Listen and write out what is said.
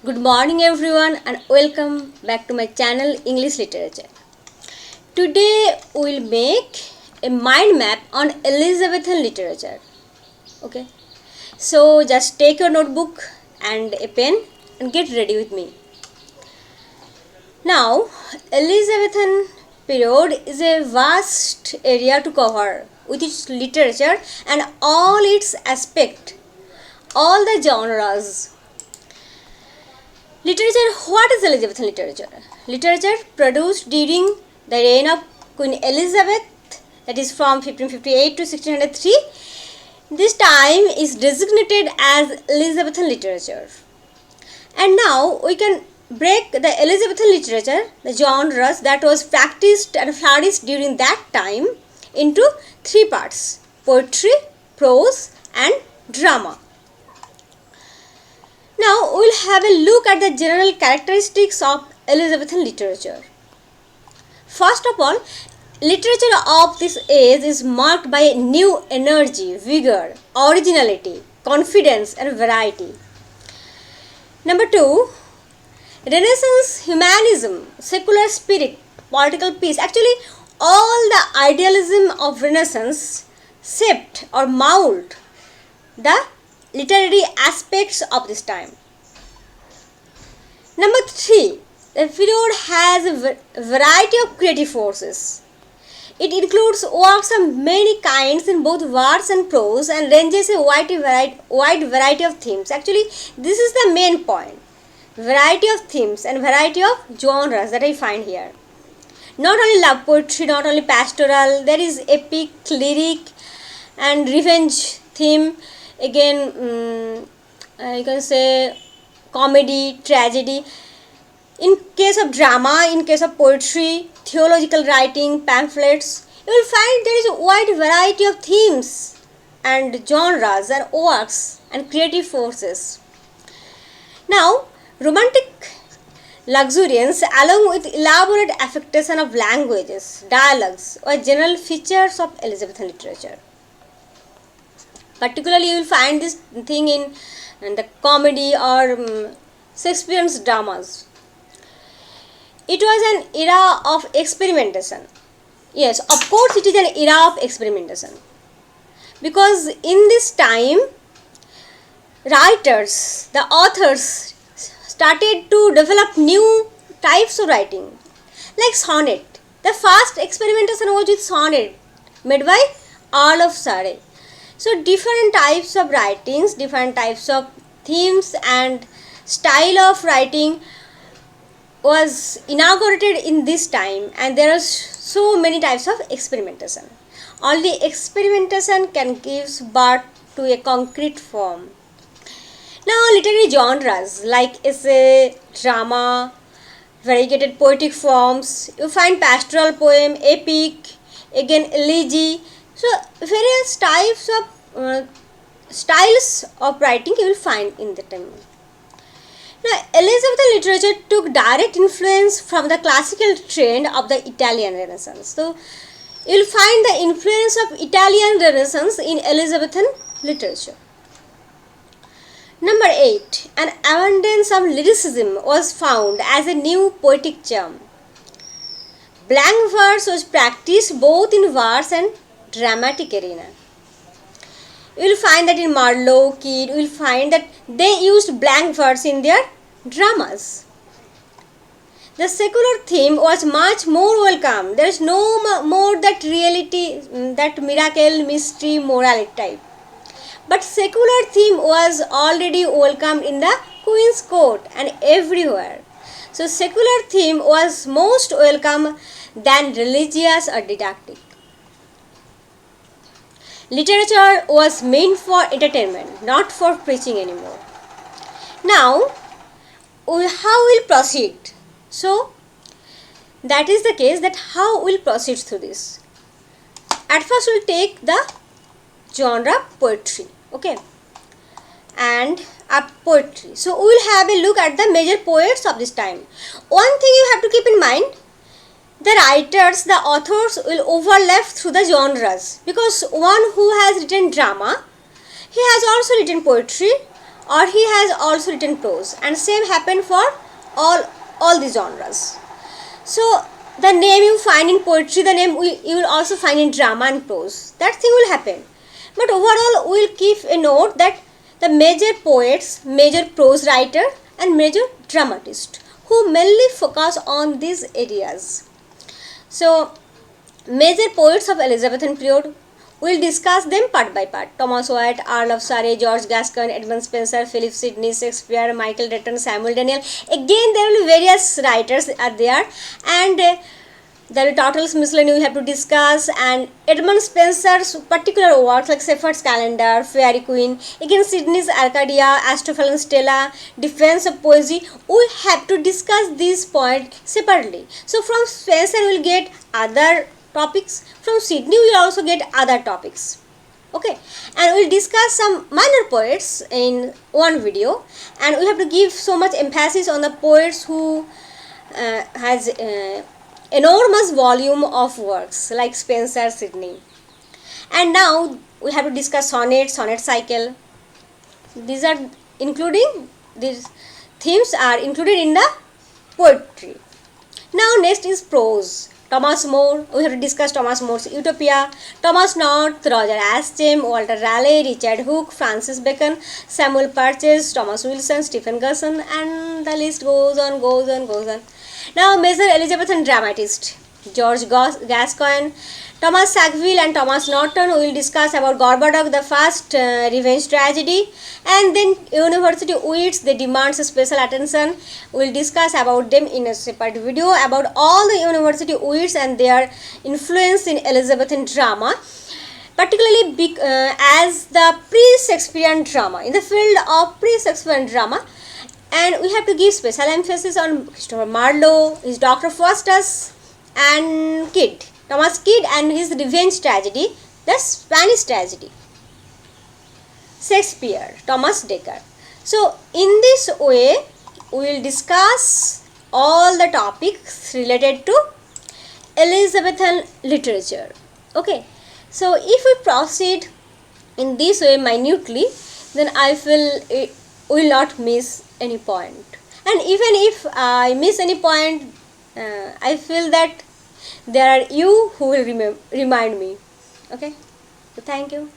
Good morning everyone and welcome back to my channel English Literature. Today we will make a mind map on Elizabethan literature. Okay, so just take your notebook and a pen and get ready with me. Now, Elizabethan period is a vast area to cover with its literature and all its aspects, all the genres. Literature, what is Elizabethan literature? Literature produced during the reign of Queen Elizabeth, that is from 1558 to 1603. This time is designated as Elizabethan literature. And now we can break the Elizabethan literature, the genres that was practiced and flourished during that time, into three parts: poetry, prose and drama. Now we will have a look at the general characteristics of Elizabethan literature. First of all, literature of this age is marked by new energy, vigor, originality, confidence and variety. Number two, Renaissance humanism, secular spirit, political peace. Actually, all the idealism of Renaissance shaped or molded the literary aspects of this time. Number three, the period has a variety of creative forces. It includes works of many kinds in both verse and prose and ranges a wide variety of themes. Actually, this is the main point. Variety of themes and variety of genres that I find here. Not only love poetry, not only pastoral, there is epic, lyric and revenge theme. Again, you can say comedy, tragedy. In case of drama, in case of poetry, theological writing, pamphlets, you will find there is a wide variety of themes and genres and works and creative forces. Now, Romantic luxuriance along with elaborate affectation of languages, dialogues were general features of Elizabethan literature. Particularly, you will find this thing in the comedy or Shakespeare's dramas. It was an era of experimentation. Yes, of course, it is an era of experimentation. Because in this time, writers, the authors started to develop new types of writing, like sonnet. The first experimentation was with sonnet, made by Earl of Surrey. So different types of writings, different types of themes and style of writing was inaugurated in this time, and there are so many types of experimentation. Only experimentation can give birth to a concrete form. Now, literary genres like essay, drama, variegated poetic forms, you find pastoral poem, epic, again elegy. So, various types of styles of writing you will find in the time. Now, Elizabethan literature took direct influence from the classical trend of the Italian Renaissance. So, you will find the influence of Italian Renaissance in Elizabethan literature. Number 8. An abundance of lyricism was found as a new poetic charm. Blank verse was practiced both in verse and dramatic arena. You will find that in Marlowe, Kidd, you will find that they used blank verse in their dramas. The secular theme was much more welcome. There is no more that reality, that miracle, mystery, morality type. But secular theme was already welcomed in the Queen's Court and everywhere. So secular theme was most welcome than religious or didactic. Literature was meant for entertainment, not for preaching anymore. Now, how we'll proceed? So, that is the case that how we'll proceed through this. At first, we'll take the genre poetry. Okay, and poetry. So we will have a look at the major poets of this time. One thing you have to keep in mind, the writers, the authors will overlap through the genres, because one who has written drama, he has also written poetry, or he has also written prose, and same happened for all the genres. So the name you find in poetry, the name you will also find in drama and prose. That thing will happen. But overall, we will keep a note that the major poets, major prose writer, and major dramatist who mainly focus on these areas. So major poets of Elizabethan period, we will discuss them part by part. Thomas Wyatt, Earl of Surrey, George Gascoigne, Edmund Spenser, Philip Sidney, Shakespeare, Michael Drayton, Samuel Daniel. Again, there will be various writers are there, and there will be Turtle's Miscellany we have to discuss, and Edmund Spenser's particular works like Shepherd's Calendar, Fairy Queen, again Sidney's Arcadia, Astrophel and Stella, Defense of Poesy. We have to discuss these points separately. So from Spenser we will get other topics, from Sidney we will also get other topics. Okay, and we will discuss some minor poets in one video, and we have to give so much emphasis on the poets who has enormous volume of works like Spenser, Sidney. And now we have to discuss sonnet cycle. These are including, these themes are included in the poetry. Now next is prose. Thomas More, we have to discuss Thomas More's Utopia, Thomas North, Roger Ascham, Walter Raleigh, Richard Hooke, Francis Bacon, Samuel Purchase, Thomas Wilson, Stephen Gerson, and the list goes on. Now major Elizabethan dramatists, George Gascoigne, Thomas Sackville and Thomas Norton. We will discuss about Gorboduc, the first revenge tragedy, and then university wits, they demands special attention. We will discuss about them in a separate video about all the university wits and their influence in Elizabethan drama, particularly as the pre-Shakespearean drama, in the field of pre-Shakespearean drama. And we have to give special emphasis on Christopher Marlowe, his Dr. Faustus, and Thomas Kidd and his revenge tragedy, the Spanish tragedy. Shakespeare, Thomas Dekker. So in this way, we will discuss all the topics related to Elizabethan literature. Okay, so if we proceed in this way minutely, then I feel we will not miss any point. And even if I miss any point, I feel that there are you who will remind me. Okay, so thank you.